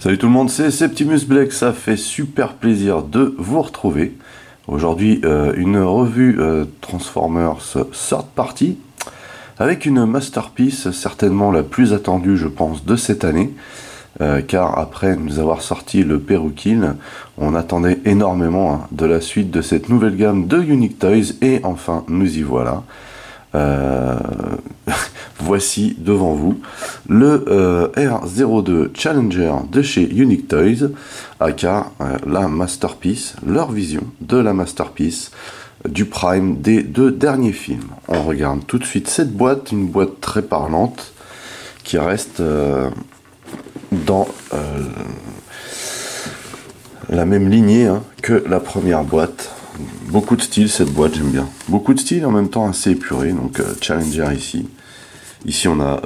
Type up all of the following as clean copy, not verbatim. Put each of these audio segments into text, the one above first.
Salut tout le monde, c'est Septimus Black, ça fait super plaisir de vous retrouver. Aujourd'hui, une revue Transformers Third Party, avec une masterpiece, certainement la plus attendue, je pense, de cette année. Car après nous avoir sorti le Perukill, on attendait énormément de la suite de cette nouvelle gamme de Unique Toys, et enfin nous y voilà. Voici devant vous le R02 Challenger de chez Unique Toys, aka la masterpiece, leur vision de la masterpiece du Prime des deux derniers films. On regarde tout de suite cette boîte, une boîte très parlante qui reste dans la même lignée que la première boîte. Beaucoup de style cette boîte, j'aime bien. Beaucoup de style en même temps assez épuré, donc Challenger ici. Ici on a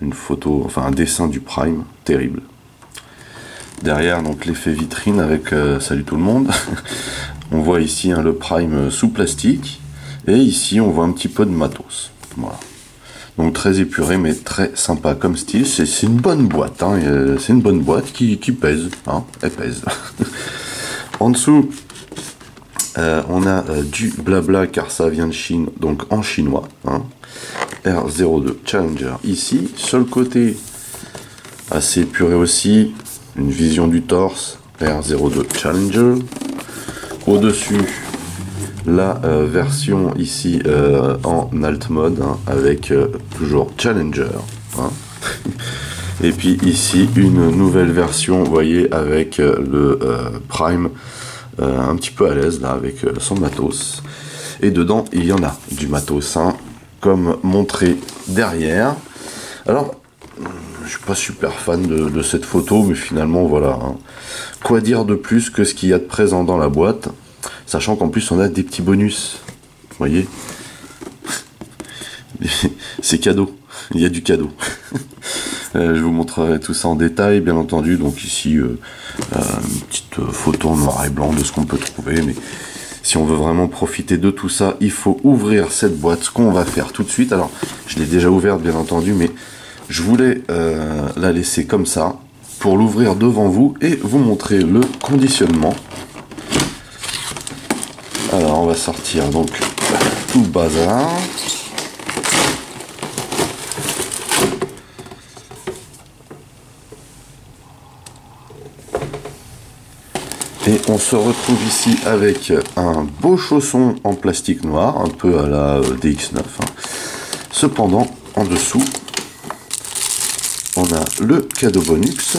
une photo, enfin un dessin du Prime, terrible. Derrière donc l'effet vitrine avec salut tout le monde. On voit ici le Prime sous plastique. Et ici on voit un petit peu de matos. Voilà. Donc très épuré mais très sympa comme style. C'est une bonne boîte, c'est une bonne boîte qui pèse, elle pèse. En dessous, on a du blabla car ça vient de Chine, donc en chinois. R02 Challenger ici. Sur le côté, assez épuré aussi, une vision du torse, R02 Challenger. Au-dessus, la version ici en alt mode, avec toujours Challenger. Et puis ici, une nouvelle version, vous voyez, avec le Prime un petit peu à l'aise là avec son matos, et dedans il y en a du matos comme montré derrière. Alors je suis pas super fan de cette photo, mais finalement voilà, quoi dire de plus que ce qu'il y a de présent dans la boîte, sachant qu'en plus on a des petits bonus, vous voyez. C'est cadeau, il y a du cadeau. Je vous montrerai tout ça en détail, bien entendu. Donc ici, une petite photo en noir et blanc de ce qu'on peut trouver. Mais si on veut vraiment profiter de tout ça, il faut ouvrir cette boîte, ce qu'on va faire tout de suite. Alors, je l'ai déjà ouverte, bien entendu, mais je voulais la laisser comme ça, pour l'ouvrir devant vous et vous montrer le conditionnement. Alors, on va sortir donc tout le bazar. Et on se retrouve ici avec un beau chausson en plastique noir, un peu à la DX9. Cependant, en dessous, on a le cadeau bonus,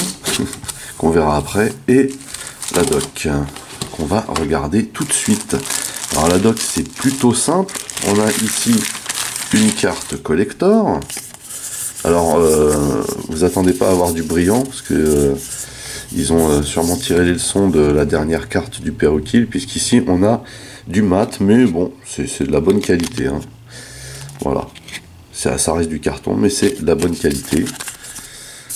qu'on verra après, et la doc, qu'on va regarder tout de suite. Alors la doc, c'est plutôt simple. On a ici une carte collector. Alors, vous attendez pas à avoir du brillant, parce que... ils ont sûrement tiré les leçons de la dernière carte du Perukill, puisqu'ici on a du mat, mais bon, c'est de la bonne qualité. Voilà, ça reste du carton, mais c'est de la bonne qualité.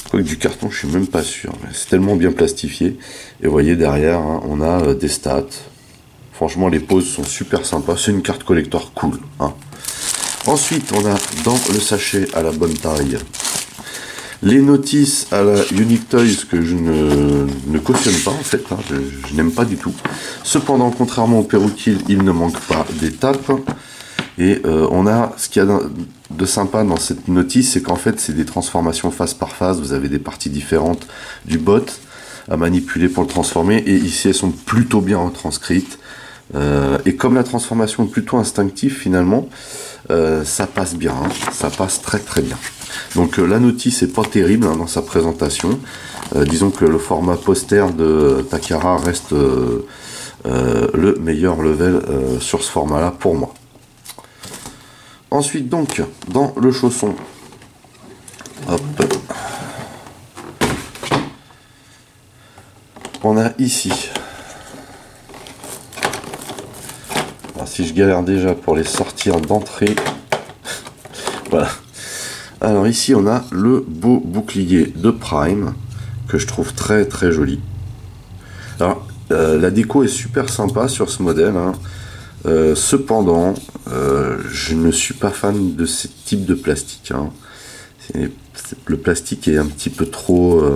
Quoique du carton, je suis même pas sûr, c'est tellement bien plastifié. Et vous voyez derrière, on a des stats. Franchement, les poses sont super sympas, c'est une carte collector cool. Ensuite, on a dans le sachet à la bonne taille les notices à la Unique Toys, que je ne cautionne pas en fait, je n'aime pas du tout. Cependant, contrairement au Perukill, il ne manque pas d'étapes. Et on a ce qu'il y a de sympa dans cette notice, c'est qu'en fait c'est des transformations phase par phase. Vous avez des parties différentes du bot à manipuler pour le transformer, et ici elles sont plutôt bien retranscrites. Et comme la transformation est plutôt instinctive finalement, ça passe bien, ça passe très très bien. Donc la notice est pas terrible dans sa présentation. Disons que le format poster de Takara reste le meilleur level sur ce format là pour moi. Ensuite donc dans le chausson, hop, on a ici, alors, si je galère déjà pour les sortir d'entrée, voilà. Alors ici on a le beau bouclier de Prime que je trouve très très joli. Alors la déco est super sympa sur ce modèle, cependant je ne suis pas fan de ce type de plastique. Le plastique est un petit peu trop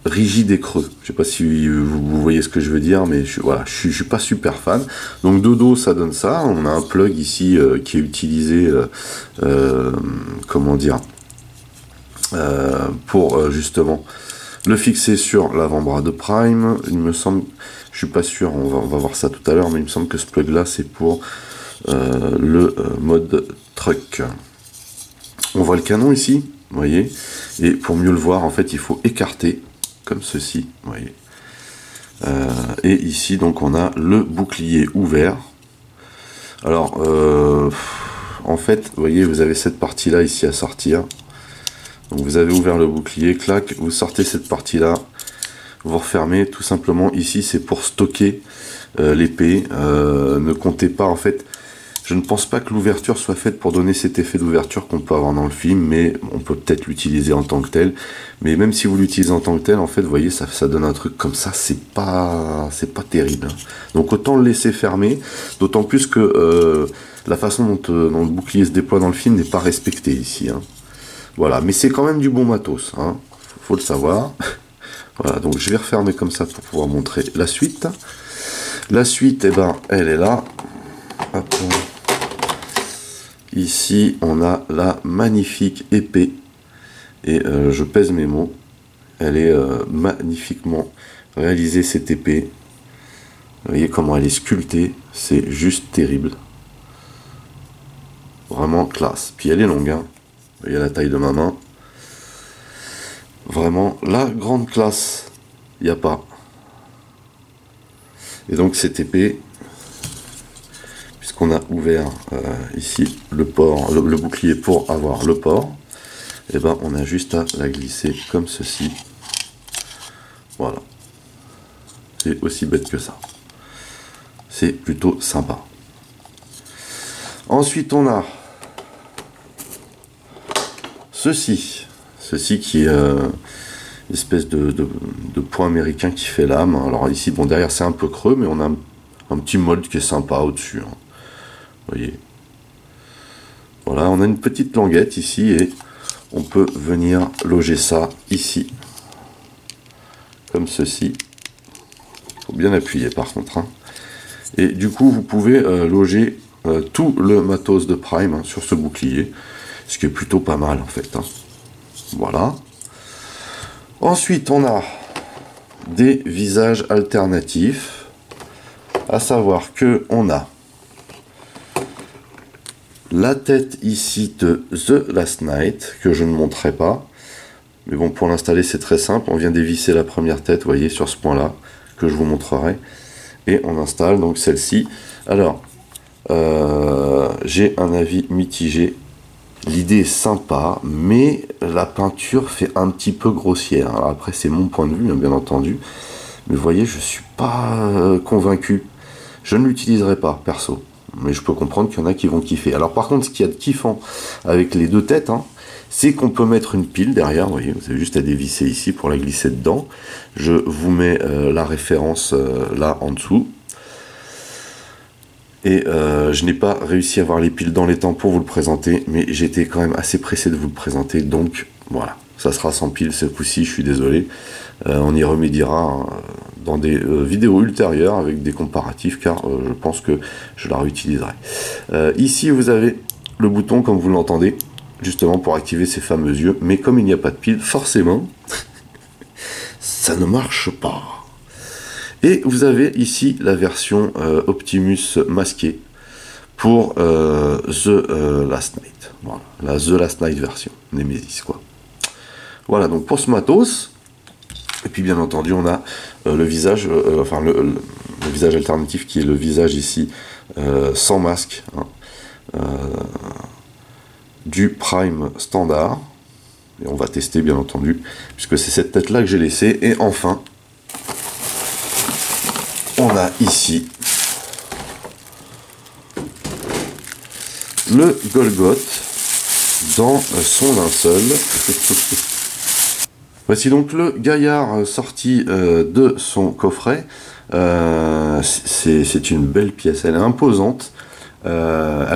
rigide et creux. Je sais pas si vous voyez ce que je veux dire, mais voilà, je suis pas super fan. Donc de dos, ça donne ça. On a un plug ici qui est utilisé, comment dire, pour justement le fixer sur l'avant-bras de Prime. Il me semble, je suis pas sûr, on va voir ça tout à l'heure, mais il me semble que ce plug là c'est pour le mode truck. On voit le canon ici, vous voyez, et pour mieux le voir, en fait, il faut écarter comme ceci, vous voyez. Et ici, donc, on a le bouclier ouvert. Alors, en fait, vous voyez, vous avez cette partie-là ici à sortir. Donc, vous avez ouvert le bouclier, clac, vous sortez cette partie-là, vous refermez. Tout simplement, ici, c'est pour stocker l'épée. Ne comptez pas, en fait. Je ne pense pas que l'ouverture soit faite pour donner cet effet d'ouverture qu'on peut avoir dans le film, mais on peut peut-être l'utiliser en tant que tel. Mais même si vous l'utilisez en tant que tel, en fait, vous voyez, ça donne un truc comme ça, c'est pas terrible. Hein. Donc autant le laisser fermer, d'autant plus que la façon dont le bouclier se déploie dans le film n'est pas respectée ici. Hein. Voilà, mais c'est quand même du bon matos, hein. Faut le savoir. Voilà, donc je vais refermer comme ça pour pouvoir montrer la suite. La suite, eh ben, elle est là. Hop. Ici, on a la magnifique épée, et je pèse mes mots, elle est magnifiquement réalisée, cette épée. Vous voyez comment elle est sculptée, c'est juste terrible. Vraiment classe. Puis elle est longue, hein. Vous voyez la taille de ma main. Vraiment, la grande classe, il n'y a pas. Et donc cette épée, qu'on a ouvert ici le port, le bouclier pour avoir le port, et ben on a juste à la glisser comme ceci. Voilà, c'est aussi bête que ça, c'est plutôt sympa. Ensuite on a ceci qui est une espèce de point américain qui fait lame. Alors ici, bon, derrière c'est un peu creux, mais on a un petit mold qui est sympa au-dessus, hein. Vous voyez, voilà, on a une petite languette ici et on peut venir loger ça ici, comme ceci. Il faut bien appuyer par contre, hein. Et du coup, vous pouvez loger tout le matos de Prime, hein, sur ce bouclier, ce qui est plutôt pas mal en fait, hein. Voilà. Ensuite, on a des visages alternatifs, à savoir que on a la tête ici de The Last Knight, que je ne montrerai pas. Mais bon, pour l'installer, c'est très simple. On vient dévisser la première tête, vous voyez, sur ce point-là, que je vous montrerai. Et on installe donc celle-ci. Alors, j'ai un avis mitigé. L'idée est sympa, mais la peinture fait un petit peu grossière. Alors après, c'est mon point de vue, hein, bien entendu. Mais vous voyez, je ne suis pas convaincu. Je ne l'utiliserai pas, perso. Mais je peux comprendre qu'il y en a qui vont kiffer. Alors par contre, ce qu'il y a de kiffant avec les deux têtes, hein, c'est qu'on peut mettre une pile derrière. Vous voyez, vous avez juste à dévisser ici pour la glisser dedans. Je vous mets la référence là en dessous. Et je n'ai pas réussi à avoir les piles dans les temps pour vous le présenter, mais j'étais quand même assez pressé de vous le présenter. Donc voilà, ça sera sans pile ce coup-ci, je suis désolé. On y remédiera, hein, dans des vidéos ultérieures avec des comparatifs, car je pense que je la réutiliserai. Ici, vous avez le bouton, comme vous l'entendez, justement pour activer ces fameux yeux. Mais comme il n'y a pas de pile, forcément, ça ne marche pas. Et vous avez ici la version Optimus masquée pour The Last Knight. Voilà, la The Last Knight version, Nemesis quoi. Voilà donc pour ce matos. Et puis bien entendu on a le visage, enfin le visage alternatif qui est le visage ici sans masque, hein, du Prime standard. Et on va tester bien entendu, puisque c'est cette tête là que j'ai laissée. Et enfin, on a ici le Golgoth dans son linceul. Voici donc le gaillard sorti de son coffret. C'est une belle pièce, elle est imposante. Elle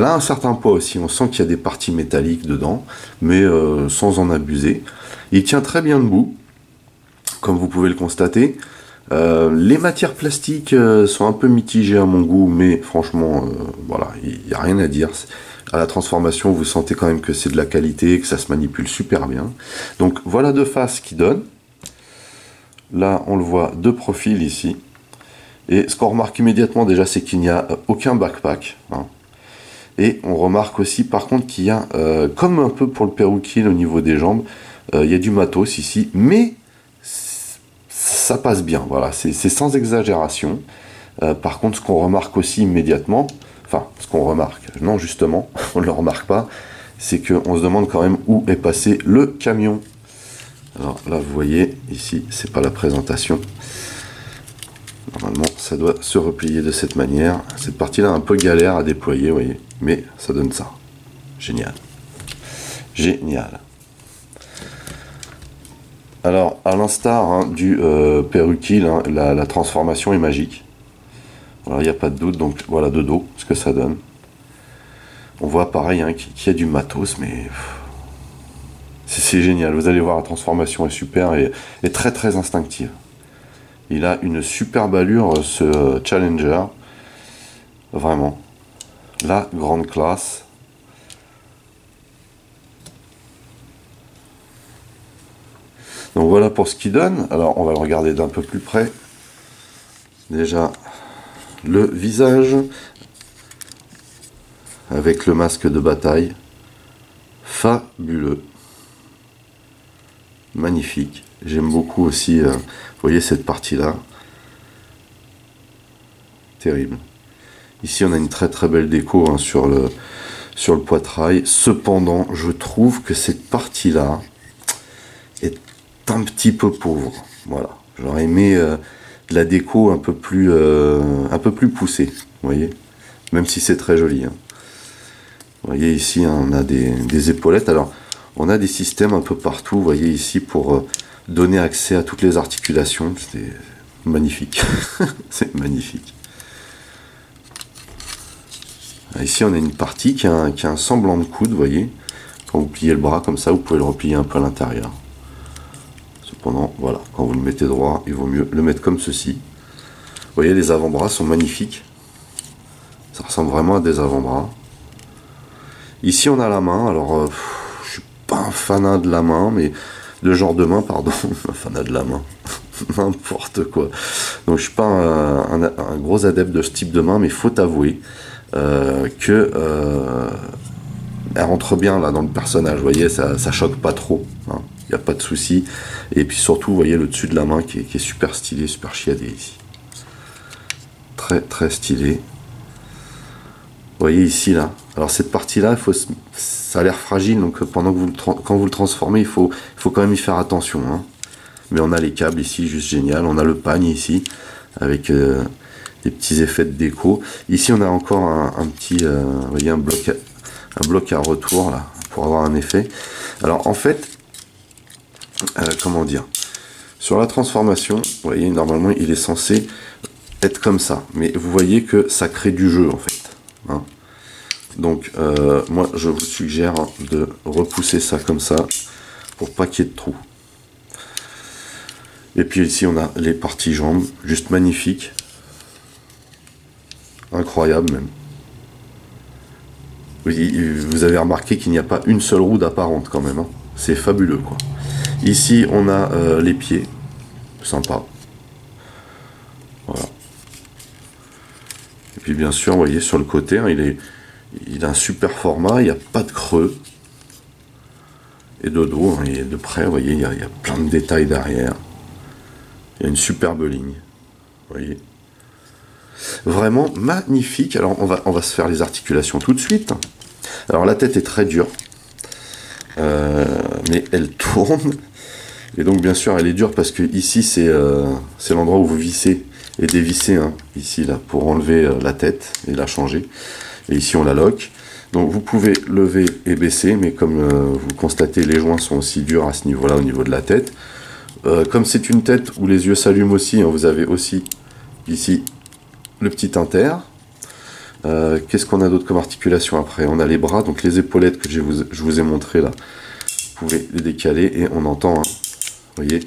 a un certain poids aussi, on sent qu'il y a des parties métalliques dedans, mais sans en abuser. Il tient très bien debout. comme vous pouvez le constater. Les matières plastiques sont un peu mitigées à mon goût, mais franchement, voilà, il n'y a rien à dire. À la transformation, vous sentez quand même que c'est de la qualité, que ça se manipule super bien. Donc voilà de face qui donne. Là, on le voit de profil ici. Et ce qu'on remarque immédiatement déjà, c'est qu'il n'y a aucun backpack. Hein. Et on remarque aussi par contre qu'il y a, comme un peu pour le Peruquil au niveau des jambes, il y a du matos ici, mais ça passe bien, voilà, c'est sans exagération. Par contre, ce qu'on remarque aussi immédiatement, enfin, ce qu'on remarque, non justement, on ne le remarque pas, c'est qu'on se demande quand même où est passé le camion. Alors là, vous voyez, ici, c'est pas la présentation. Normalement, ça doit se replier de cette manière. Cette partie-là, un peu galère à déployer, vous voyez, mais ça donne ça. Génial. Génial. Alors, à l'instar du Peruquil, la transformation est magique. Il n'y a pas de doute, donc voilà de dos ce que ça donne. On voit pareil qu'il y a du matos, mais c'est génial. Vous allez voir, la transformation est super et très très instinctive. Il a une superbe allure, ce Challenger. Vraiment. La grande classe. Donc voilà pour ce qu'il donne. Alors on va le regarder d'un peu plus près. Déjà le visage avec le masque de bataille. Fabuleux. Magnifique. J'aime beaucoup aussi, vous voyez cette partie-là. Terrible. Ici on a une très très belle déco hein, sur le poitrail. Cependant, je trouve que cette partie-là est un petit peu pauvre. Voilà. J'aurais aimé de la déco un peu plus poussée. Vous voyez. Même si c'est très joli. Hein. Vous voyez ici, hein, on a des épaulettes. Alors, on a des systèmes un peu partout. Vous voyez ici pour donner accès à toutes les articulations. C'est magnifique. C'est magnifique. Ici, on a une partie qui a un semblant de coude, vous voyez. Quand vous pliez le bras comme ça, vous pouvez le replier un peu à l'intérieur. Cependant, voilà, quand vous le mettez droit, il vaut mieux le mettre comme ceci. Vous voyez, les avant-bras sont magnifiques. Ça ressemble vraiment à des avant-bras. Ici, on a la main. Alors, je suis pas un fanat de la main, mais de genre de main, pardon. Un fanat de la main. N'importe quoi. Donc, je suis pas un gros adepte de ce type de main, mais il faut avouer que elle rentre bien là dans le personnage. Vous voyez, ça choque pas trop. Hein. Il n'y a pas de souci. Et puis surtout, vous voyez le dessus de la main qui est super stylé, super chiadé ici. Très très stylé. Vous voyez ici là. Alors cette partie-là, ça a l'air fragile, donc pendant que quand vous le transformez, il faut quand même y faire attention. Hein. Mais on a les câbles ici, juste génial. On a le pagne ici, avec des petits effets de déco. Ici, on a encore un petit, vous voyez, un bloc à retour là, pour avoir un effet. Alors en fait, comment dire, sur la transformation, vous voyez, normalement, il est censé être comme ça. Mais vous voyez que ça crée du jeu en fait. Hein. Donc moi je vous suggère de repousser ça comme ça pour pas qu'il y ait de trous. Et puis ici on a les parties jambes, juste magnifiques, incroyable même. Vous avez remarqué qu'il n'y a pas une seule roue d'apparente quand même, hein. C'est fabuleux quoi. Ici on a les pieds, sympa. Voilà. Et puis bien sûr, vous voyez sur le côté, hein, il a un super format, il n'y a pas de creux. Et de dos, hein, et de près, vous voyez, il y a plein de détails derrière. Il y a une superbe ligne. Vous voyez. Vraiment magnifique. Alors on va se faire les articulations tout de suite. Alors la tête est très dure. Mais elle tourne. Et donc bien sûr elle est dure parce que ici c'est l'endroit où vous vissez et dévissez, hein, ici là, pour enlever la tête et la changer. Et ici on la lock. Donc vous pouvez lever et baisser, mais comme vous constatez, les joints sont aussi durs à ce niveau-là, au niveau de la tête. Comme c'est une tête où les yeux s'allument aussi, hein, vous avez aussi ici le petit inter. Qu'est-ce qu'on a d'autre comme articulation après? On a les bras, donc les épaulettes que je vous ai montré là. Vous pouvez les décaler et on entend, hein, vous voyez,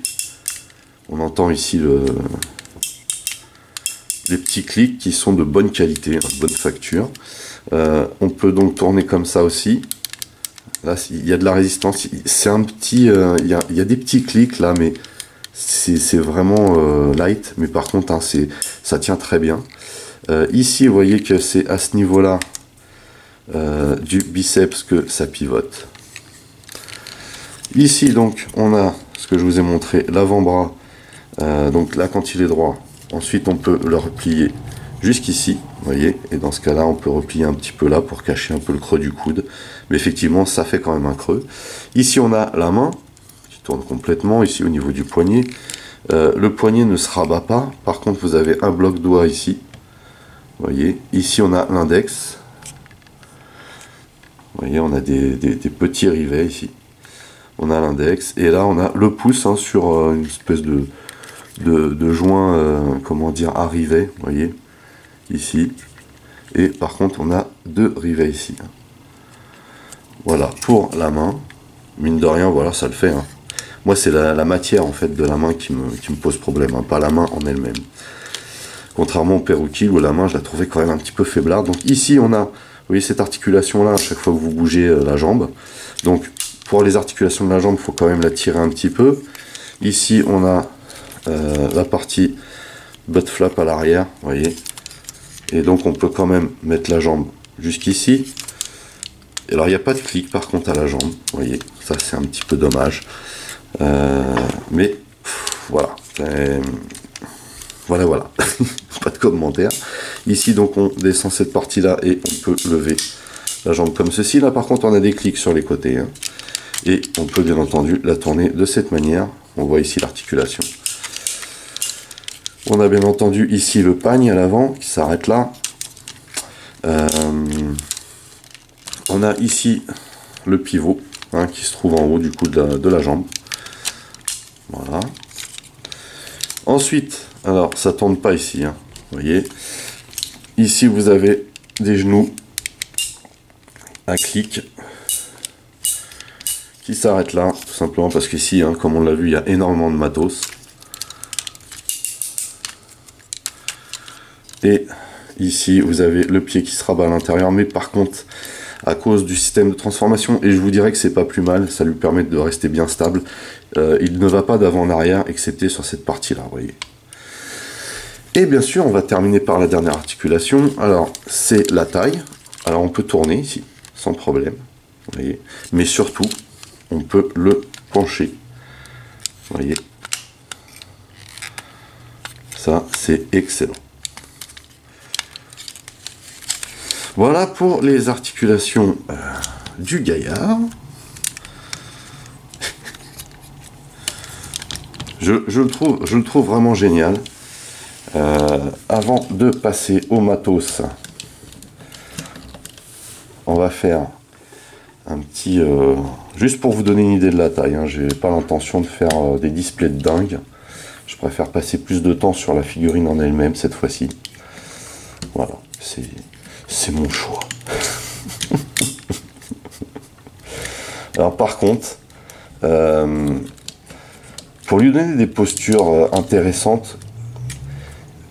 On entend ici les petits clics qui sont de bonne qualité, de bonne facture. On peut donc tourner comme ça aussi. Là, il y a de la résistance. C'est un petit, il y a des petits clics là, mais c'est vraiment light. Mais par contre, hein, ça tient très bien. Ici, vous voyez que c'est à ce niveau-là du biceps que ça pivote. Ici, donc, on a ce que je vous ai montré, l'avant-bras. Donc là, quand il est droit, ensuite on peut le replier jusqu'ici, vous voyez, et dans ce cas-là, on peut replier un petit peu là pour cacher un peu le creux du coude. Mais effectivement, ça fait quand même un creux. Ici, on a la main qui tourne complètement, ici au niveau du poignet. Le poignet ne se rabat pas. Par contre, vous avez un bloc doigt ici. Vous voyez, ici, on a l'index. Vous voyez, on a des petits rivets ici. On a l'index. Et là, on a le pouce hein, sur une espèce de joint, comment dire, à rivet. Vous voyez, ici. Et par contre, on a deux rivets ici. Voilà, pour la main. Mine de rien, voilà, ça le fait. Hein. Moi, c'est la matière, en fait, de la main qui me pose problème, hein, pas la main en elle-même. Contrairement au Peruquil, où la main, je la trouvais quand même un petit peu faiblarde. Donc ici, on a, vous voyez, cette articulation-là, à chaque fois que vous bougez la jambe. Donc, pour les articulations de la jambe, il faut quand même la tirer un petit peu. Ici, on a la partie butt flap à l'arrière, vous voyez. Et donc, on peut quand même mettre la jambe jusqu'ici. Alors, il n'y a pas de clic, par contre, à la jambe, vous voyez. Ça, c'est un petit peu dommage. Mais, voilà. Voilà. Pas de commentaire. Ici, donc, on descend cette partie-là et on peut lever la jambe comme ceci. Là, par contre, on a des clics sur les côtés. Hein. Et on peut, bien entendu, la tourner de cette manière. On voit ici l'articulation. On a bien entendu ici le pagne à l'avant qui s'arrête là. On a ici le pivot hein, qui se trouve en haut du coup de la jambe. Voilà. Ensuite, alors ça tourne pas ici, hein, vous voyez. Ici vous avez des genoux à clic qui s'arrêtent là, tout simplement parce qu'ici, hein, comme on l'a vu, il y a énormément de matos. Et ici vous avez le pied qui se rabat à l'intérieur, mais par contre, à cause du système de transformation, et je vous dirais que c'est pas plus mal, ça lui permet de rester bien stable. Il ne va pas d'avant en arrière, excepté sur cette partie-là, vous voyez. Et bien sûr, on va terminer par la dernière articulation. Alors, c'est la taille. Alors, on peut tourner ici, sans problème. Vous voyez. Mais surtout, on peut le pencher. Vous voyez. Ça, c'est excellent. Voilà pour les articulations du gaillard. Je le trouve vraiment génial. Avant de passer au matos, on va faire un petit... juste pour vous donner une idée de la taille, hein, j'ai pas l'intention de faire des displays de dingue. Je préfère passer plus de temps sur la figurine en elle-même cette fois-ci. Voilà, c'est mon choix. Alors par contre, pour lui donner des postures intéressantes,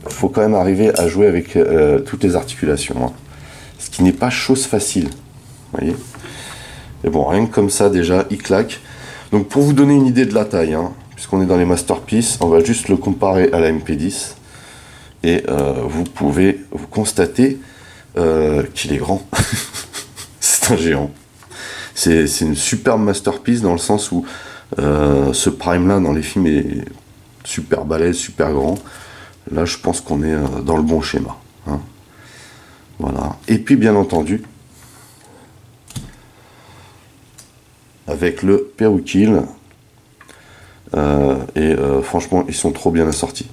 il faut quand même arriver à jouer avec toutes les articulations. Hein. Ce qui n'est pas chose facile. Vous voyez. Et bon, rien que comme ça, déjà, il claque. Donc pour vous donner une idée de la taille, hein, puisqu'on est dans les masterpieces, on va juste le comparer à la MP10. Et vous pouvez vous constater qu'il est grand. C'est un géant. C'est une superbe masterpiece dans le sens où ce prime là dans les films est super balèze, super grand. Là je pense qu'on est dans le bon schéma. Hein. Voilà. Et puis bien entendu, avec le Peruquil, franchement ils sont trop bien assortis.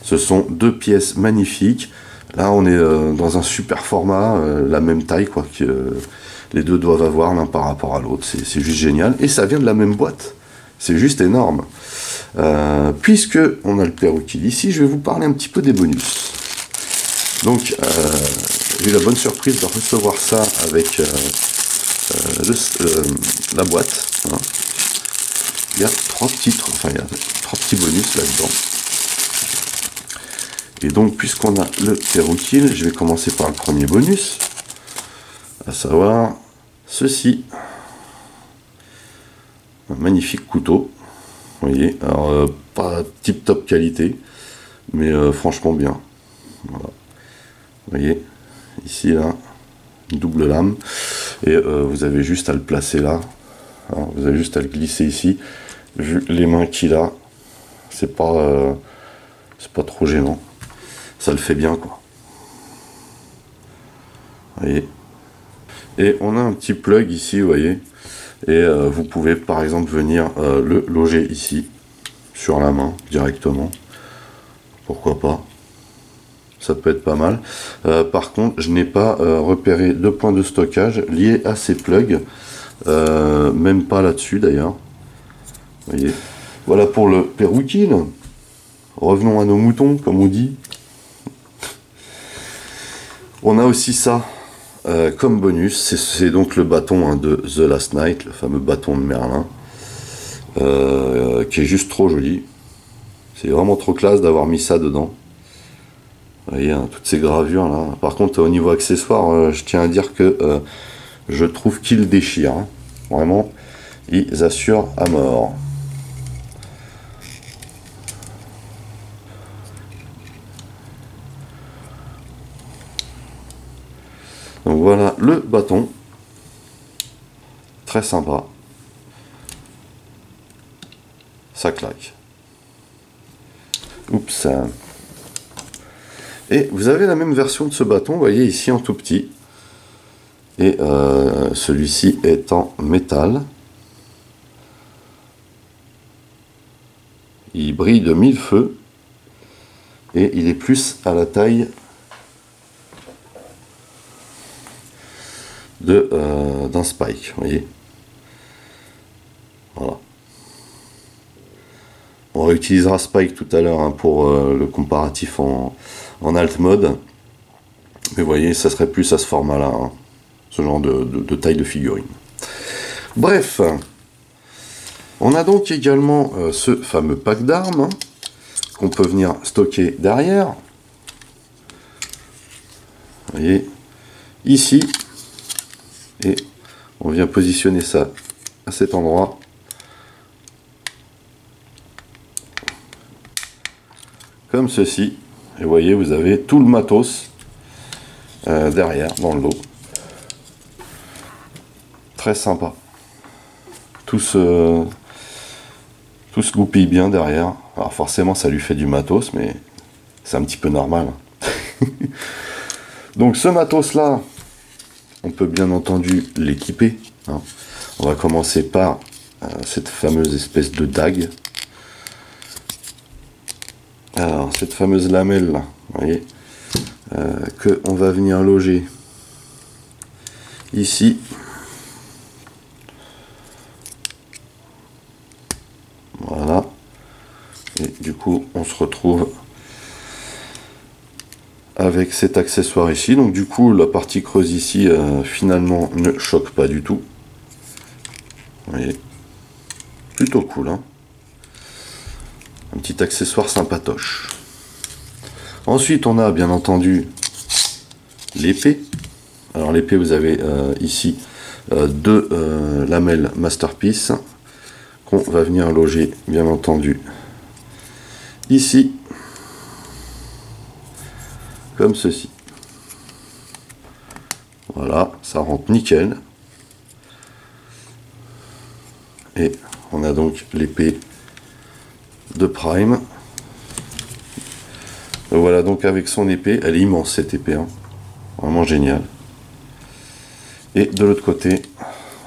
Ce sont deux pièces magnifiques. Là on est dans un super format, la même taille quoi que les deux doivent avoir l'un par rapport à l'autre. C'est juste génial. Et ça vient de la même boîte. C'est juste énorme. Puisque on a le Peruquil ici, je vais vous parler un petit peu des bonus. Donc j'ai eu la bonne surprise de recevoir ça avec la boîte. Hein. il y a 3 titres, enfin il y a 3 petits bonus là-dedans. Et donc puisqu'on a le Peruquil, je vais commencer par le premier bonus, à savoir ceci. Un magnifique couteau, vous voyez, alors pas tip top qualité, mais franchement bien. Voilà. Vous voyez, ici là, une double lame, et vous avez juste à le placer là. Alors, vous avez juste à le glisser ici. Vu les mains qu'il a, c'est pas trop gênant. Ça le fait bien, quoi. Vous voyez. Et on a un petit plug ici, vous voyez. Et vous pouvez par exemple venir le loger ici, sur la main, directement. Pourquoi pas. Ça peut être pas mal. Par contre, je n'ai pas repéré de points de stockage liés à ces plugs. Même pas là-dessus d'ailleurs. Vous voyez. Voilà pour le Peruquil. Revenons à nos moutons, comme on dit. On a aussi ça comme bonus. C'est donc le bâton de The Last Night, le fameux bâton de Merlin, qui est juste trop joli. C'est vraiment trop classe d'avoir mis ça dedans. Vous voyez, hein, toutes ces gravures là. Par contre, au niveau accessoire, je tiens à dire que je trouve qu'ils déchirent. Hein. Vraiment, ils assurent à mort. Donc voilà le bâton. Très sympa. Ça claque. Oups. Et vous avez la même version de ce bâton, vous voyez ici en tout petit. Et celui-ci est en métal. Il brille de 1000 feux. Et il est plus à la taille d'un spike, vous voyez. Voilà. On réutilisera Spike tout à l'heure hein, pour le comparatif en alt mode. Mais vous voyez, ça serait plus à ce format-là, hein, ce genre de taille de figurine. Bref, on a donc également ce fameux pack d'armes hein, qu'on peut venir stocker derrière. Vous voyez, ici. Et on vient positionner ça à cet endroit. Comme ceci. Et vous voyez, vous avez tout le matos derrière, dans le lot. Très sympa. Tout se goupille bien derrière. Alors forcément, ça lui fait du matos, mais c'est un petit peu normal. Donc ce matos-là, on peut bien entendu l'équiper. Hein. On va commencer par cette fameuse espèce de dague. Alors, cette fameuse lamelle là, vous voyez, que on va venir loger ici. Voilà. Et du coup, on se retrouve avec cet accessoire ici. Donc du coup, la partie creuse ici, finalement, ne choque pas du tout. Vous voyez, plutôt cool, hein. Un petit accessoire sympatoche. Ensuite, on a bien entendu l'épée. Alors l'épée, vous avez ici deux lamelles Masterpiece qu'on va venir loger, bien entendu, ici, comme ceci. Voilà, ça rentre nickel. Et on a donc l'épée de Prime. Voilà, donc avec son épée, elle est immense cette épée, hein. Vraiment génial. Et de l'autre côté,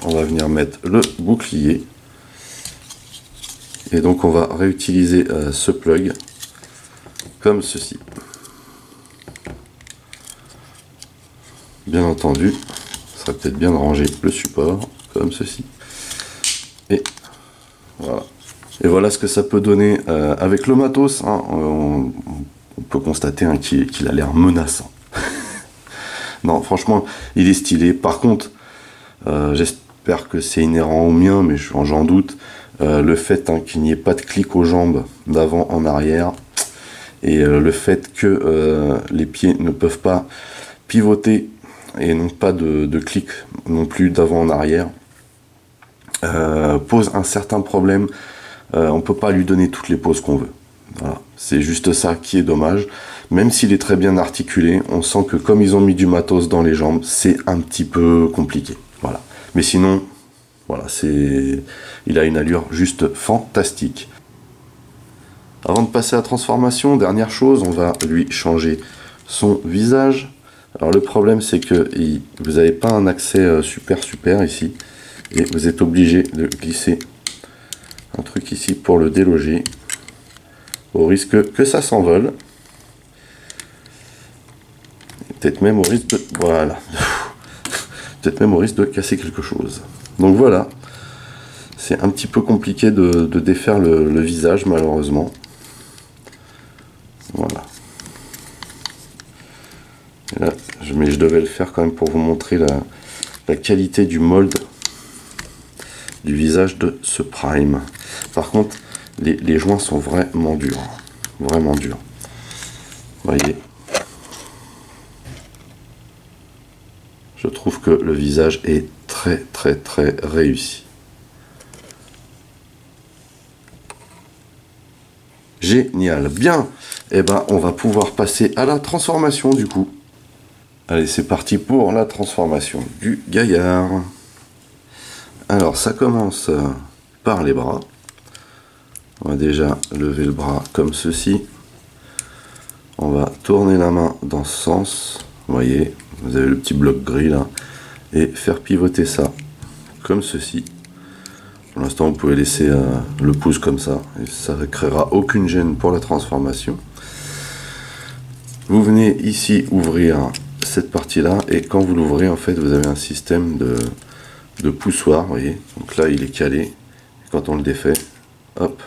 on va venir mettre le bouclier. Et donc on va réutiliser ce plug comme ceci. Bien entendu, ce serait peut-être bien de ranger le support comme ceci. Et voilà. Et voilà ce que ça peut donner avec le matos. Hein, on peut constater hein, qu'il a l'air menaçant. Non, franchement, il est stylé. Par contre, j'espère que c'est inhérent au mien, mais j'en doute. le fait qu'il n'y ait pas de clic aux jambes d'avant en arrière, et le fait que les pieds ne peuvent pas pivoter et n'ont pas de clic non plus d'avant en arrière, pose un certain problème. On peut pas lui donner toutes les poses qu'on veut. Voilà. C'est juste ça qui est dommage. Même s'il est très bien articulé, on sent que comme ils ont mis du matos dans les jambes, c'est un petit peu compliqué. Voilà. Mais sinon, voilà, il a une allure juste fantastique. Avant de passer à la transformation, dernière chose, on va lui changer son visage. Alors le problème, c'est que vous n'avez pas un accès super ici, et vous êtes obligé de glisser un truc ici pour le déloger, au risque que ça s'envole. Peut-être même au risque de... Voilà. Peut-être même au risque de casser quelque chose. Donc voilà. C'est un petit peu compliqué de défaire le visage, malheureusement. Voilà. Et là, mais je devais le faire quand même pour vous montrer la qualité du mold du visage de ce Prime. Par contre, les joints sont vraiment durs. Vraiment durs. Vous voyez. Je trouve que le visage est très réussi. Génial. Bien. Et ben, on va pouvoir passer à la transformation du coup. Allez, c'est parti pour la transformation du gaillard. Alors, ça commence par les bras. On va déjà lever le bras comme ceci. On va tourner la main dans ce sens. Vous voyez, vous avez le petit bloc gris là. Et faire pivoter ça comme ceci. Pour l'instant, vous pouvez laisser le pouce comme ça. Et ça ne créera aucune gêne pour la transformation. Vous venez ici ouvrir cette partie-là. Et quand vous l'ouvrez, en fait, vous avez un système de poussoir. Vous voyez. Donc là, il est calé. Et quand on le défait, hop.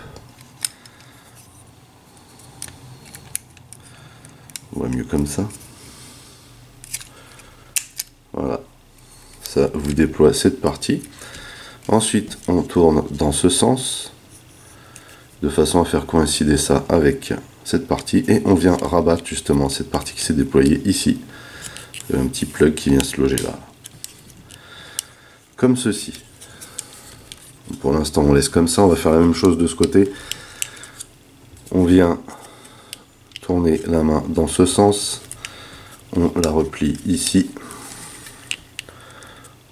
On voit mieux comme ça. Voilà. Ça vous déploie cette partie. Ensuite, on tourne dans ce sens, de façon à faire coïncider ça avec cette partie, et on vient rabattre justement cette partie qui s'est déployée ici. Il y a un petit plug qui vient se loger là. Comme ceci. Pour l'instant, on laisse comme ça, on va faire la même chose de ce côté. On vient tourner la main dans ce sens, on la replie ici.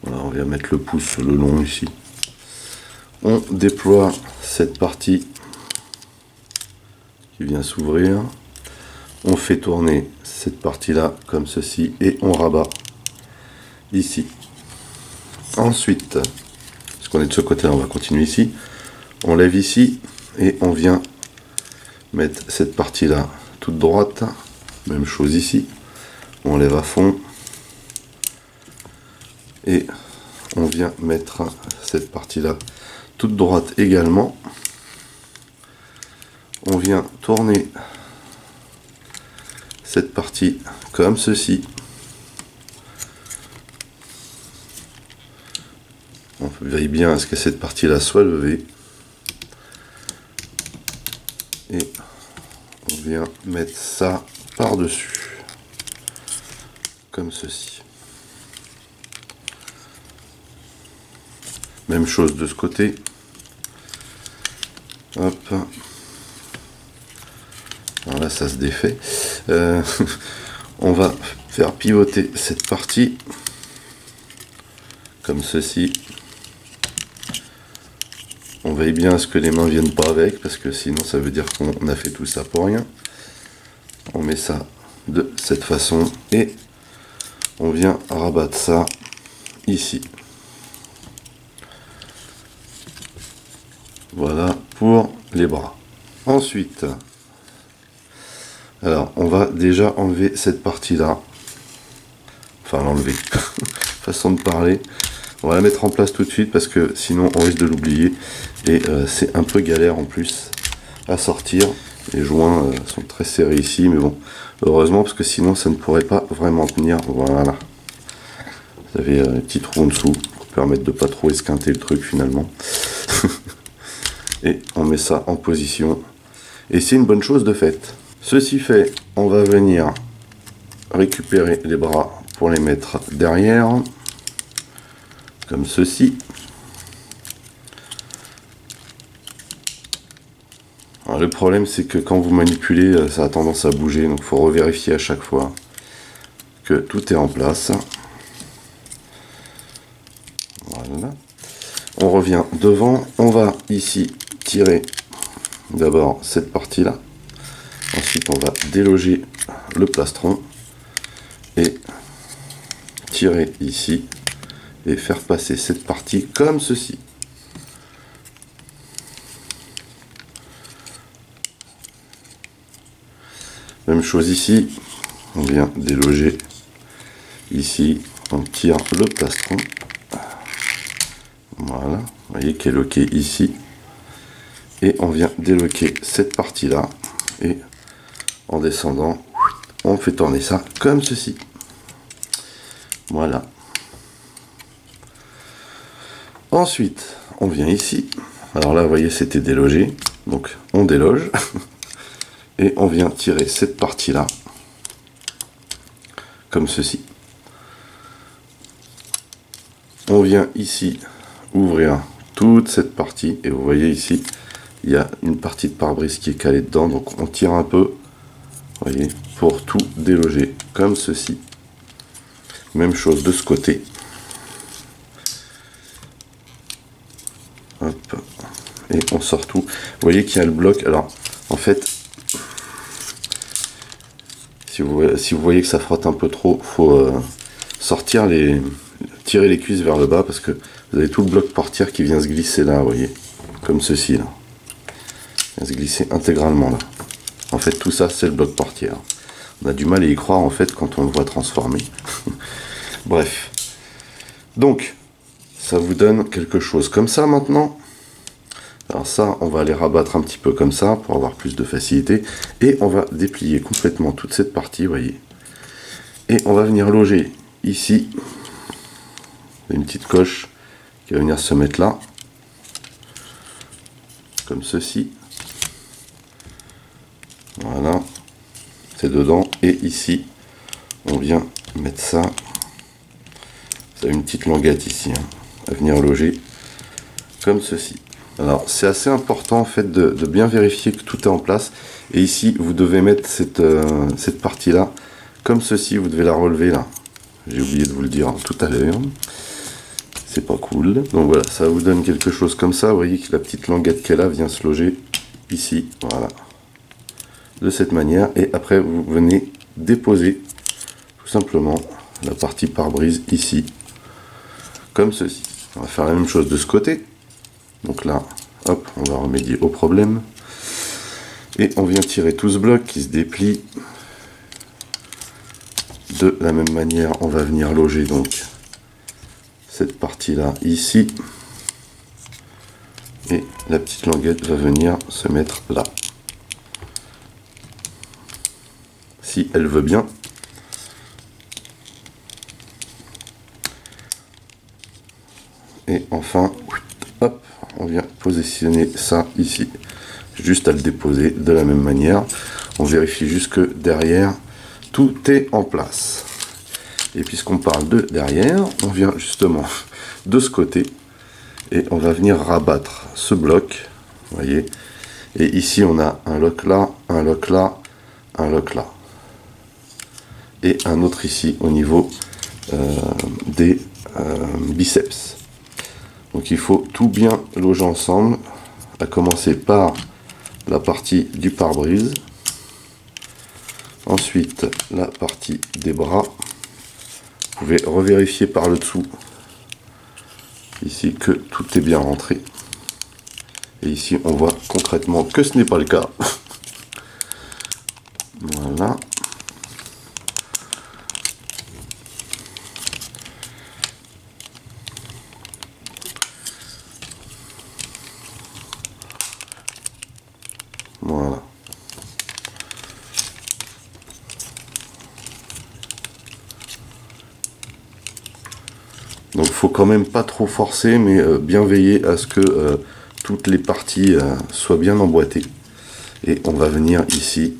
Voilà, on vient mettre le pouce le long ici. On déploie cette partie qui vient s'ouvrir. On fait tourner cette partie-là comme ceci et on rabat ici. Ensuite, parce qu'on est de ce côté-là, on va continuer ici. On lève ici et on vient mettre cette partie-là toute droite. Même chose ici. On lève à fond. Et on vient mettre cette partie-là toute droite également. On vient tourner cette partie comme ceci. On veille bien à ce que cette partie-là soit levée. Et on vient mettre ça par-dessus. Comme ceci. Même chose de ce côté. Hop. Alors là, ça se défait. On va faire pivoter cette partie. Comme ceci. On veille bien à ce que les mains viennent pas avec, parce que sinon ça veut dire qu'on a fait tout ça pour rien. On met ça de cette façon et on vient rabattre ça ici. Voilà pour les bras. Ensuite, alors on va déjà enlever cette partie là. Enfin l'enlever, façon de parler. On va la mettre en place tout de suite parce que sinon on risque de l'oublier. Et c'est un peu galère en plus à sortir. Les joints sont très serrés ici, mais bon, heureusement parce que sinon ça ne pourrait pas vraiment tenir. Voilà. Vous avez un petit trou en dessous pour permettre de pas trop esquinter le truc finalement. Et on met ça en position. Et c'est une bonne chose de fait. Ceci fait, on va venir récupérer les bras pour les mettre derrière. Comme ceci. Alors, le problème, c'est que quand vous manipulez, ça a tendance à bouger. Donc il faut revérifier à chaque fois que tout est en place. Voilà. On revient devant. On va ici tirer d'abord cette partie-là. Ensuite, on va déloger le plastron et tirer ici et faire passer cette partie comme ceci. Même chose ici, on vient déloger ici, on tire le plastron. Voilà, vous voyez qu'il est loqué ici. Et on vient déloquer cette partie-là. Et en descendant, on fait tourner ça comme ceci. Voilà. Ensuite, on vient ici. Alors là, vous voyez, c'était délogé. Donc, on déloge. Et on vient tirer cette partie-là. Comme ceci. On vient ici ouvrir toute cette partie. Et vous voyez ici, il y a une partie de pare-brise qui est calée dedans. Donc, on tire un peu. Vous voyez, pour tout déloger. Comme ceci. Même chose de ce côté. Hop. Et on sort tout. Vous voyez qu'il y a le bloc. Alors, en fait, si vous voyez que ça frotte un peu trop, faut tirer les cuisses vers le bas parce que vous avez tout le bloc portière qui vient se glisser là, vous voyez, comme ceci là. Il vient se glisser intégralement là. En fait, tout ça, c'est le bloc portière. On a du mal à y croire en fait quand on le voit transformer. Bref. Donc, ça vous donne quelque chose comme ça maintenant. Alors ça, on va aller rabattre un petit peu comme ça pour avoir plus de facilité. Et on va déplier complètement toute cette partie, vous voyez. Et on va venir loger ici une petite coche qui va venir se mettre là. Comme ceci. Voilà. C'est dedans. Et ici, on vient mettre ça. Ça a une petite languette ici, hein, à venir loger comme ceci. Alors c'est assez important en fait de bien vérifier que tout est en place. Et ici vous devez mettre cette partie là comme ceci, vous devez la relever là. J'ai oublié de vous le dire tout à l'heure. C'est pas cool. Donc voilà, ça vous donne quelque chose comme ça. Vous voyez que la petite languette qu'elle a vient se loger ici. Voilà. De cette manière. Et après vous venez déposer tout simplement la partie pare-brise ici. Comme ceci. On va faire la même chose de ce côté. Donc là, hop, on va remédier au problème. Et on vient tirer tout ce bloc qui se déplie. De la même manière, on va venir loger donc cette partie-là ici. Et la petite languette va venir se mettre là. Si elle veut bien. Et enfin, hop, on vient positionner ça ici. Juste à le déposer de la même manière. On vérifie juste que derrière, tout est en place. Et puisqu'on parle de derrière, on vient justement de ce côté. Et on va venir rabattre ce bloc. Vous voyez. Et ici, on a un lock là, un lock là, un lock là. Et un autre ici au niveau des biceps. Donc il faut tout bien loger ensemble, à commencer par la partie du pare-brise, ensuite la partie des bras. Vous pouvez revérifier par le dessous ici que tout est bien rentré. Et ici on voit concrètement que ce n'est pas le cas. Voilà. Voilà. Donc faut quand même pas trop forcer, mais bien veiller à ce que toutes les parties soient bien emboîtées. Et on va venir ici,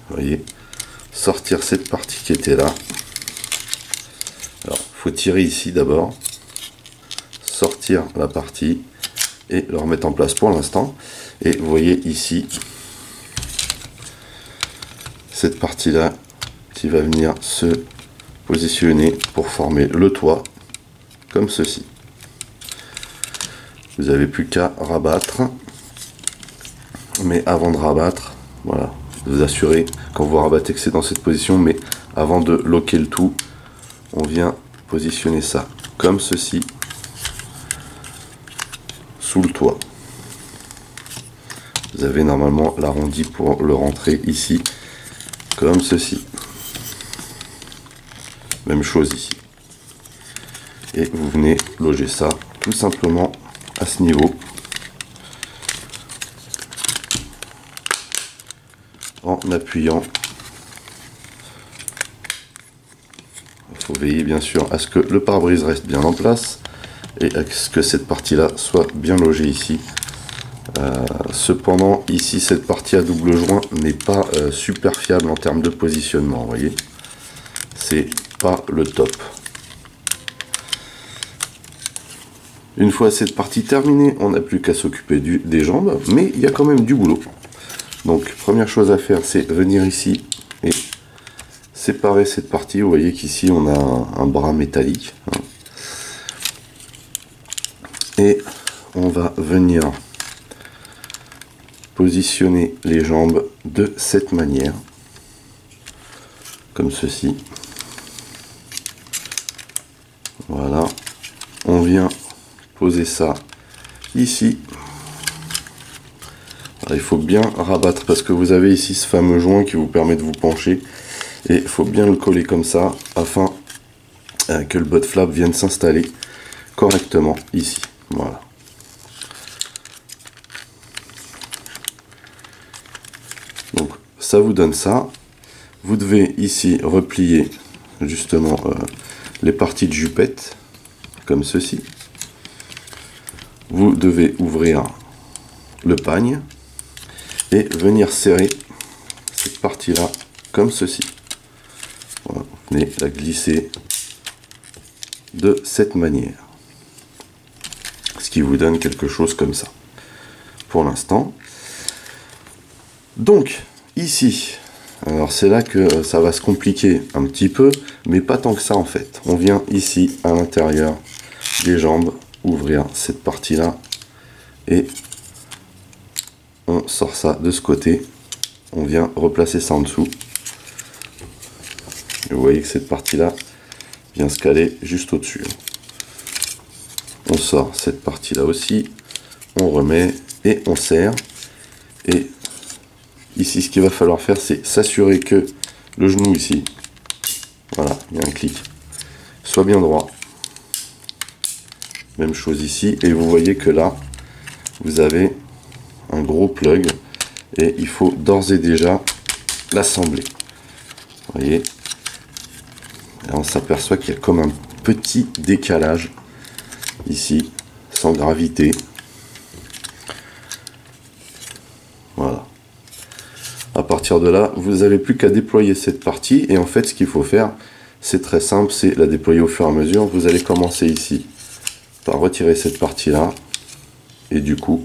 vous voyez, sortir cette partie qui était là. Alors, il faut tirer ici d'abord, sortir la partie et le remettre en place pour l'instant. Et vous voyez ici, cette partie-là qui va venir se positionner pour former le toit, comme ceci. Vous n'avez plus qu'à rabattre. Mais avant de rabattre, voilà, vous assurez quand vous rabattez que c'est dans cette position, mais avant de loquer le tout, on vient positionner ça comme ceci sous le toit. Vous avez normalement l'arrondi pour le rentrer ici comme ceci. Même chose ici. Et vous venez loger ça tout simplement à ce niveau. En appuyant. Il faut veiller bien sûr à ce que le pare-brise reste bien en place et à ce que cette partie là soit bien logée ici. Cependant ici cette partie à double joint n'est pas super fiable en termes de positionnement, vous voyez, c'est pas le top. Une fois cette partie terminée, on n'a plus qu'à s'occuper des jambes, mais il y a quand même du boulot. Donc première chose à faire, c'est venir ici et séparer cette partie. Vous voyez qu'ici on a un bras métallique, hein. Et on va venir positionner les jambes de cette manière, comme ceci. Voilà, on vient poser ça ici. Alors, il faut bien rabattre parce que vous avez ici ce fameux joint qui vous permet de vous pencher et il faut bien le coller comme ça afin que le butt flap vienne s'installer correctement ici. Voilà. Donc ça vous donne ça. Vous devez ici replier justement les parties de jupette comme ceci. Vous devez ouvrir le pagne et venir serrer cette partie là comme ceci. Voilà, vous venez la glisser de cette manière, ce qui vous donne quelque chose comme ça pour l'instant. Donc ici, alors c'est là que ça va se compliquer un petit peu, mais pas tant que ça en fait. On vient ici à l'intérieur des jambes ouvrir cette partie là et on sort ça de ce côté, on vient replacer ça en dessous. Et vous voyez que cette partie là vient se caler juste au dessus. On sort cette partie là aussi, on remet et on serre. Et ici ce qu'il va falloir faire, c'est s'assurer que le genou ici, voilà, il y a un clic, soit bien droit. Même chose ici, et vous voyez que là vous avez un gros plug et il faut d'ores et déjà l'assembler. Vous voyez, et on s'aperçoit qu'il y a comme un petit décalage ici, sans gravité. Voilà. À partir de là, vous n'avez plus qu'à déployer cette partie, et en fait ce qu'il faut faire, c'est très simple, c'est la déployer au fur et à mesure. Vous allez commencer ici par retirer cette partie là et du coup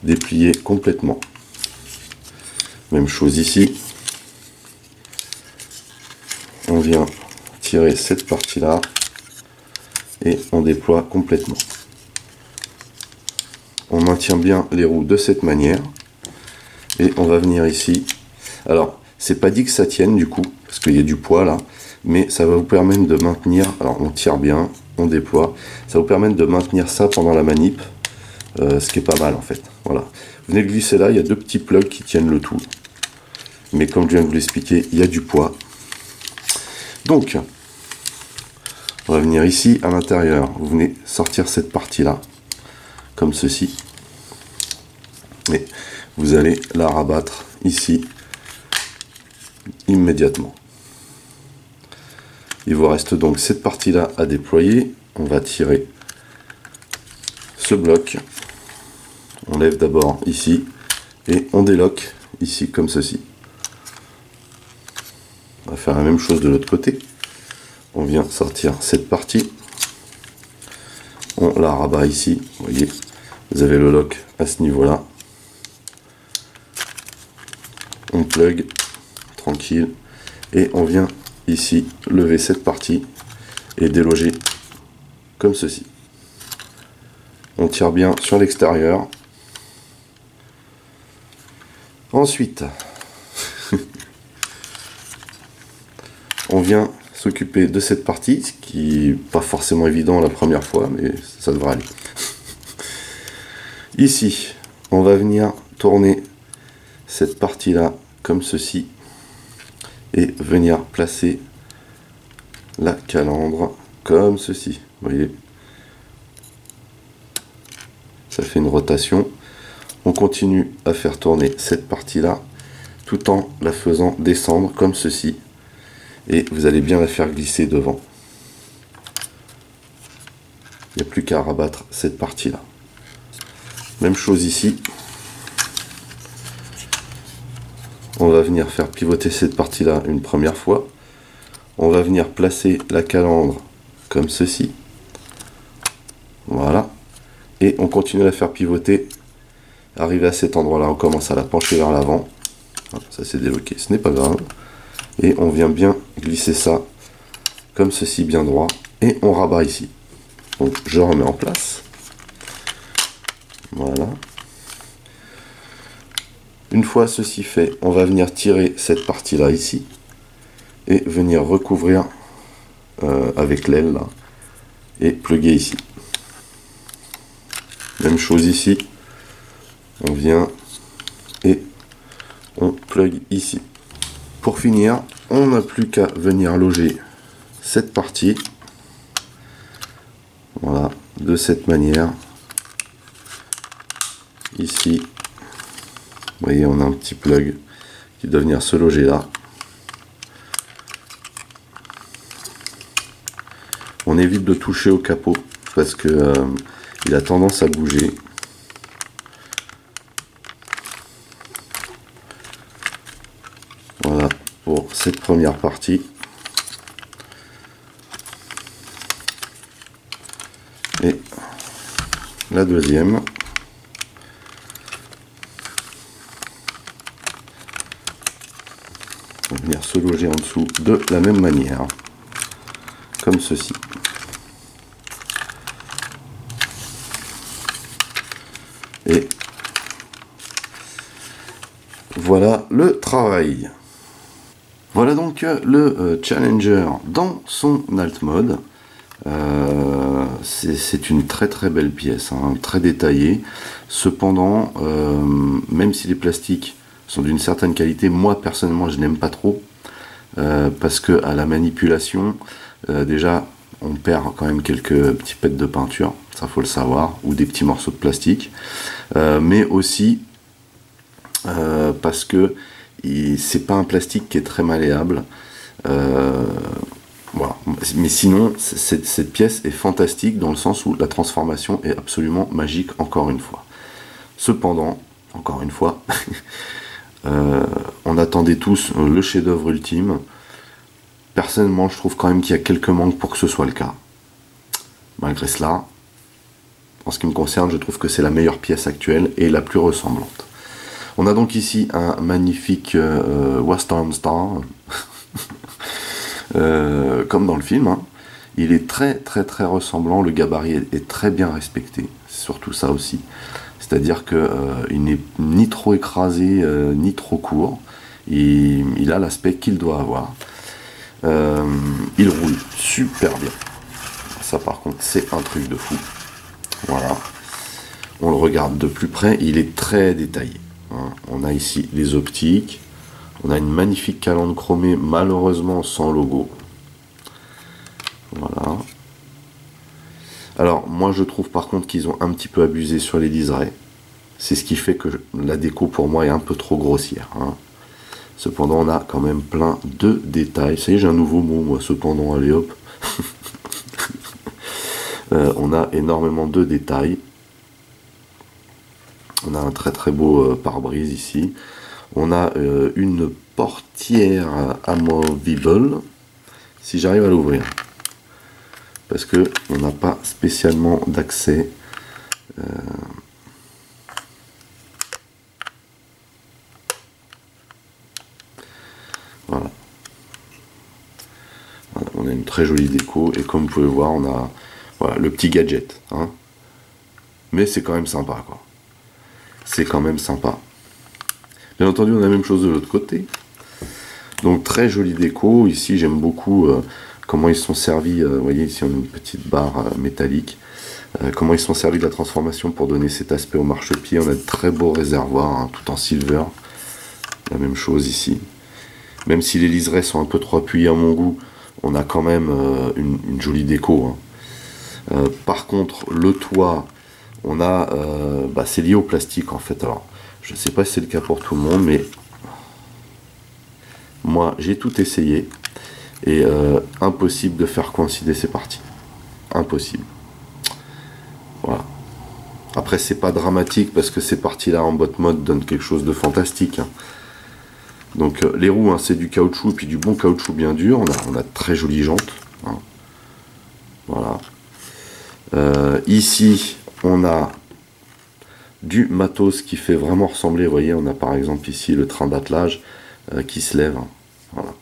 déplier complètement. Même chose ici, on vient tirer cette partie là et on déploie complètement. On maintient bien les roues de cette manière et on va venir ici. Alors c'est pas dit que ça tienne du coup parce qu'il y a du poids là, mais ça va vous permettre de maintenir. Alors on tire bien, on déploie, ça vous permet de maintenir ça pendant la manip, ce qui est pas mal en fait. Voilà, vous venez glisser là, il y a deux petits plugs qui tiennent le tout, mais comme je viens de vous l'expliquer, il y a du poids. Donc on va venir ici à l'intérieur, vous venez sortir cette partie là comme ceci, et vous allez la rabattre ici immédiatement. Il vous reste donc cette partie là à déployer. On va tirer ce bloc, On lève d'abord ici et on déloque ici comme ceci. On va faire la même chose de l'autre côté. On vient sortir cette partie. On la rabat ici. Vous voyez, vous avez le lock à ce niveau-là. On plug tranquille et on vient ici lever cette partie et déloger comme ceci. On tire bien sur l'extérieur. Ensuite, on vient s'occuper de cette partie, ce qui n'est pas forcément évident la première fois, mais ça devrait aller. Ici, on va venir tourner cette partie-là comme ceci et venir placer la calandre comme ceci. Vous voyez, ça fait une rotation. On continue à faire tourner cette partie-là tout en la faisant descendre comme ceci. Et vous allez bien la faire glisser devant. Il n'y a plus qu'à rabattre cette partie-là. Même chose ici. On va venir faire pivoter cette partie-là une première fois. On va venir placer la calandre comme ceci. Voilà. Et on continue à la faire pivoter. Arrivé à cet endroit-là, on commence à la pencher vers l'avant. Ça s'est déloqué, ce n'est pas grave. Et on vient bien glisser ça comme ceci, bien droit. Et on rabat ici. Donc je remets en place. Voilà. Une fois ceci fait, on va venir tirer cette partie-là ici. Et venir recouvrir avec l'aile là. Et plugger ici. Même chose ici. On vient et on plug ici. Pour finir, on n'a plus qu'à venir loger cette partie. Voilà, de cette manière. Ici, vous voyez, on a un petit plug qui doit venir se loger là. On évite de toucher au capot parce que il a tendance à bouger. Voilà pour cette première partie. Et la deuxième. On va venir se loger en dessous de la même manière. Comme ceci. Et voilà le travail. Voilà donc le Challenger dans son alt mode. C'est une très très belle pièce, hein, très détaillée. Cependant, même si les plastiques sont d'une certaine qualité, moi personnellement je n'aime pas trop. Parce que à la manipulation, déjà on perd quand même quelques petits pets de peinture, ça faut le savoir, ou des petits morceaux de plastique. Mais aussi parce que c'est pas un plastique qui est très malléable. Voilà. Mais sinon, cette pièce est fantastique dans le sens où la transformation est absolument magique, encore une fois. Cependant, encore une fois, on attendait tous le chef-d'œuvre ultime. Personnellement, je trouve quand même qu'il y a quelques manques pour que ce soit le cas. Malgré cela, en ce qui me concerne, je trouve que c'est la meilleure pièce actuelle et la plus ressemblante. On a donc ici un magnifique Western Star, comme dans le film. Hein. Il est très très très ressemblant, le gabarit est très bien respecté, c'est surtout ça aussi. C'est-à-dire qu'il n'est ni trop écrasé, ni trop court. Il a l'aspect qu'il doit avoir. Il roule super bien. Ça par contre, c'est un truc de fou. Voilà. On le regarde de plus près, il est très détaillé. Hein. On a ici les optiques. On a une magnifique calandre chromée, malheureusement sans logo. Voilà. Alors, moi je trouve par contre qu'ils ont un petit peu abusé sur les liserés. C'est ce qui fait que la déco pour moi est un peu trop grossière. Hein. Cependant, on a quand même plein de détails. Ça y est, j'ai un nouveau mot, moi, cependant, allez hop. On a énormément de détails. a un très très beau pare-brise ici. On a une portière amovible, si j'arrive à l'ouvrir, parce que on n'a pas spécialement d'accès. Voilà. Voilà, on a une très jolie déco et comme vous pouvez voir, on a voilà, le petit gadget, hein. Mais c'est quand même sympa, quoi. C'est quand même sympa. Bien entendu, on a la même chose de l'autre côté. Donc très jolie déco. Ici, j'aime beaucoup comment ils sont servis. Vous voyez, ici, on a une petite barre métallique. Comment ils sont servis de la transformation pour donner cet aspect au marchepied. On a de très beaux réservoirs, hein, tout en silver. La même chose ici. Même si les liserés sont un peu trop appuyés à mon goût, on a quand même une jolie déco, hein. Par contre, le toit, on a, c'est lié au plastique en fait. Alors, je ne sais pas si c'est le cas pour tout le monde, mais moi, j'ai tout essayé et impossible de faire coïncider ces parties. Impossible. Voilà. Après, c'est pas dramatique parce que ces parties-là en botte mode donnent quelque chose de fantastique, hein. Donc les roues, hein, c'est du caoutchouc et puis du bon caoutchouc bien dur. On a de très jolies jantes, hein. Voilà. Ici, on a du matos qui fait vraiment ressembler. Vous voyez, on a par exemple ici le train d'attelage qui se lève, hein. Voilà.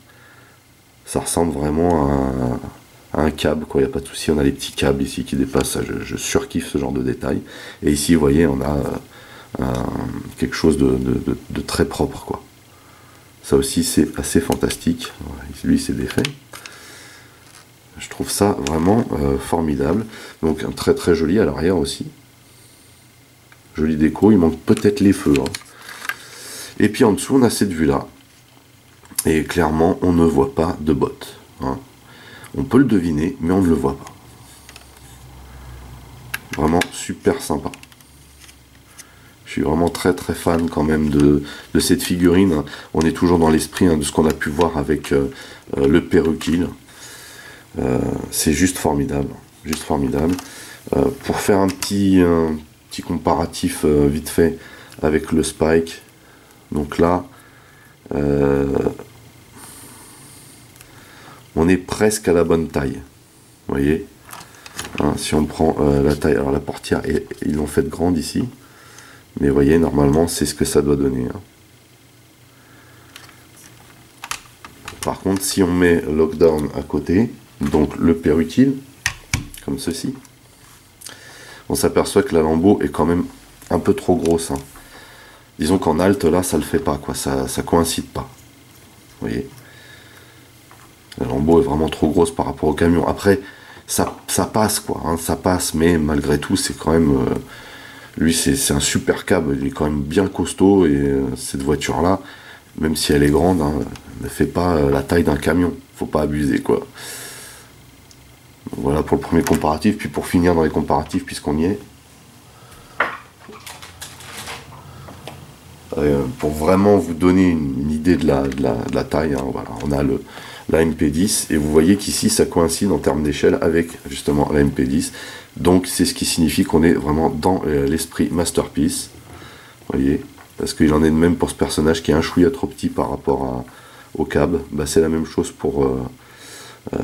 Ça ressemble vraiment à un câble, quoi. Il n'y a pas de souci. On a les petits câbles ici qui dépassent. Je surkiffe ce genre de détails. Et ici, vous voyez, on a quelque chose de très propre, quoi. Ça aussi, c'est assez fantastique. Lui, c'est défait. Je trouve ça vraiment formidable. Donc, un très très joli à l'arrière aussi. Jolie déco. Il manque peut-être les feux, hein. Et puis en dessous, on a cette vue-là. Et clairement, on ne voit pas de bottes, hein. On peut le deviner, mais on ne le voit pas. Vraiment super sympa. Je suis vraiment très très fan quand même de cette figurine. On est toujours dans l'esprit, hein, de ce qu'on a pu voir avec le Perukil. C'est juste formidable. Juste formidable. Pour faire un petit comparatif vite fait avec le Spike. Donc là, on est presque à la bonne taille. Vous voyez, hein, si on prend la taille, alors la portière, ils l'ont faite grande ici. Mais vous voyez, normalement, c'est ce que ça doit donner, hein. Par contre, si on met Lockdown à côté, donc le Perukil, comme ceci, on s'aperçoit que la lambeau est quand même un peu trop grosse, hein. Disons qu'en alt, là, ça le fait pas, quoi. Ça coïncide pas. Vous voyez, la lambeau est vraiment trop grosse par rapport au camion. Après, ça passe, quoi, hein, ça passe, mais malgré tout, c'est quand même... lui, c'est un super câble, il est quand même bien costaud, et cette voiture-là, même si elle est grande, hein, ne fait pas la taille d'un camion. Faut pas abuser, quoi. Donc, voilà pour le premier comparatif, puis pour finir dans les comparatifs, puisqu'on y est. Pour vraiment vous donner une idée de la taille, hein, voilà, on a la MP10, et vous voyez qu'ici, ça coïncide en termes d'échelle avec, justement, la MP10. Donc c'est ce qui signifie qu'on est vraiment dans l'esprit Masterpiece. Vous voyez, parce qu'il en est de même pour ce personnage qui est un chouïa trop petit par rapport au cab. Bah, c'est la même chose pour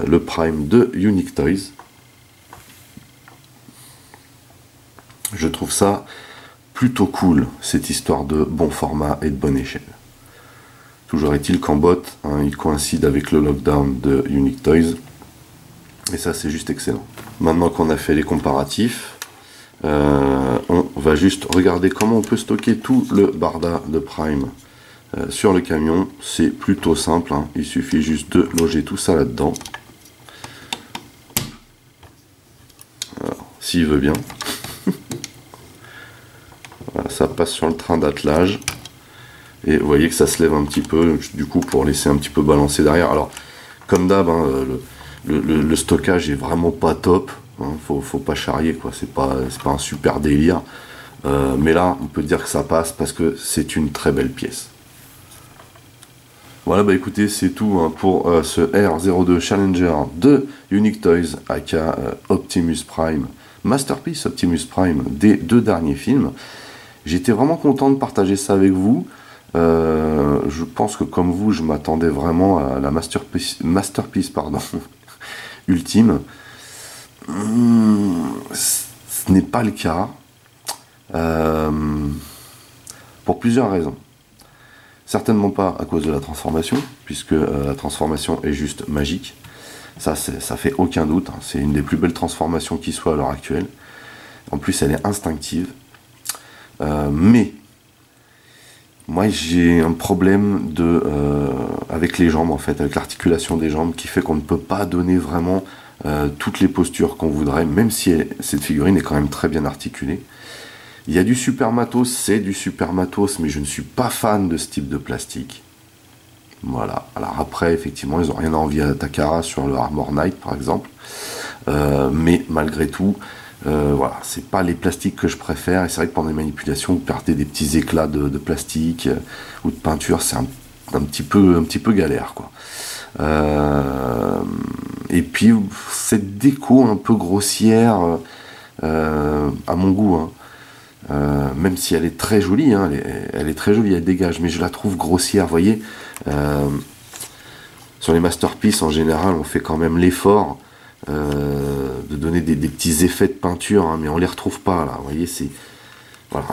le Prime de Unique Toys. Je trouve ça plutôt cool, cette histoire de bon format et de bonne échelle. Toujours est-il qu'en botte, hein, il coïncide avec le Lockdown de Unique Toys. Et ça, c'est juste excellent. Maintenant qu'on a fait les comparatifs, on va juste regarder comment on peut stocker tout le barda de Prime sur le camion. C'est plutôt simple, hein. Il suffit juste de loger tout ça là-dedans. S'il veut bien. Voilà, ça passe sur le train d'attelage. Et vous voyez que ça se lève un petit peu, du coup, pour laisser un petit peu balancer derrière. Alors, comme d'hab, hein, le stockage est vraiment pas top, hein, faut pas charrier, quoi. C'est pas un super délire, mais là on peut dire que ça passe parce que c'est une très belle pièce. Voilà, bah écoutez, c'est tout, hein, pour ce R02 Challenger de Unique Toys aka Optimus Prime, Masterpiece Optimus Prime des 2 derniers films. J'étais vraiment content de partager ça avec vous. Je pense que comme vous, je m'attendais vraiment à la masterpiece pardon, ultime. Ce n'est pas le cas. Pour plusieurs raisons. Certainement pas à cause de la transformation, puisque la transformation est juste magique. Ça fait aucun doute. Hein. C'est une des plus belles transformations qui soit à l'heure actuelle. En plus, elle est instinctive. Mais moi, j'ai un problème avec les jambes, en fait, avec l'articulation des jambes, qui fait qu'on ne peut pas donner vraiment toutes les postures qu'on voudrait, même si cette figurine est quand même très bien articulée. Il y a du super matos, c'est du super matos, mais je ne suis pas fan de ce type de plastique. Voilà. Alors après, effectivement, ils n'ont rien à envier à Takara sur le Armor Knight, par exemple. Mais malgré tout, voilà, c'est pas les plastiques que je préfère. Et c'est vrai que pendant les manipulations, vous perdez des petits éclats de plastique ou de peinture, c'est un petit peu galère, quoi. Et puis, cette déco un peu grossière, à mon goût, hein. Même si elle est très jolie, hein, elle est très jolie, elle dégage, mais je la trouve grossière, vous voyez. Sur les masterpieces, en général, on fait quand même l'effort de donner des petits effets de peinture, hein, mais on les retrouve pas, là, vous voyez, voilà,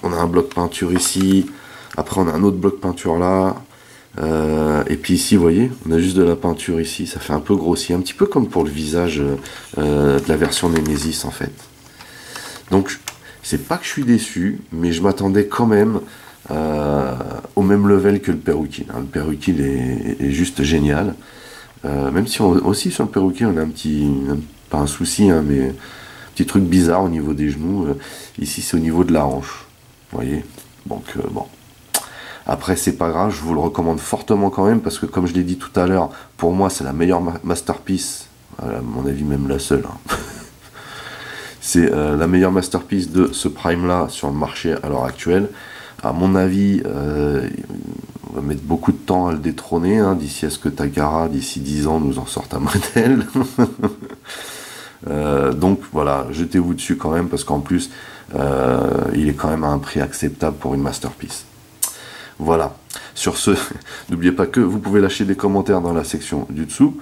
on a un bloc peinture ici, après on a un autre bloc peinture là, et puis ici, vous voyez, on a juste de la peinture ici, ça fait un peu grossier, un petit peu comme pour le visage de la version Nemesis, en fait. Donc, c'est pas que je suis déçu, mais je m'attendais quand même au même level que le Peruquin. Le Peruquin est juste génial. Même si aussi sur le Peruquin, on a pas un souci, hein, mais un petit truc bizarre au niveau des genoux. Ici, c'est au niveau de la hanche. Vous voyez? Donc, bon. Après, c'est pas grave, je vous le recommande fortement quand même, parce que comme je l'ai dit tout à l'heure, pour moi, c'est la meilleure masterpiece. À mon avis, même la seule. Hein. C'est la meilleure masterpiece de ce Prime là sur le marché à l'heure actuelle. À mon avis, on va mettre beaucoup de temps à le détrôner, hein, d'ici à ce que Takara, d'ici 10 ans, nous en sorte un modèle. Donc voilà, jetez-vous dessus quand même, parce qu'en plus, il est quand même à un prix acceptable pour une masterpiece. Voilà. Sur ce, n'oubliez pas que vous pouvez lâcher des commentaires dans la section du dessous.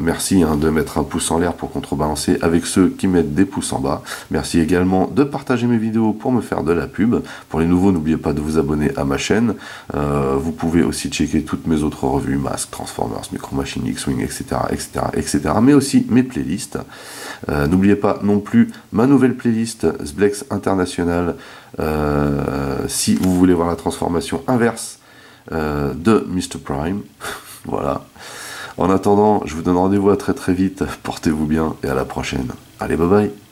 Merci de mettre un pouce en l'air pour contrebalancer avec ceux qui mettent des pouces en bas. Merci également de partager mes vidéos pour me faire de la pub. Pour les nouveaux, n'oubliez pas de vous abonner à ma chaîne. Vous pouvez aussi checker toutes mes autres revues, Mask, Transformers, Micro Machines, X-Wing, etc., etc., etc., mais aussi mes playlists. N'oubliez pas non plus ma nouvelle playlist Sblex International, si vous voulez voir la transformation inverse de Mr. Prime. Voilà. En attendant, je vous donne rendez-vous à très très vite. Portez-vous bien et à la prochaine. Allez, bye bye.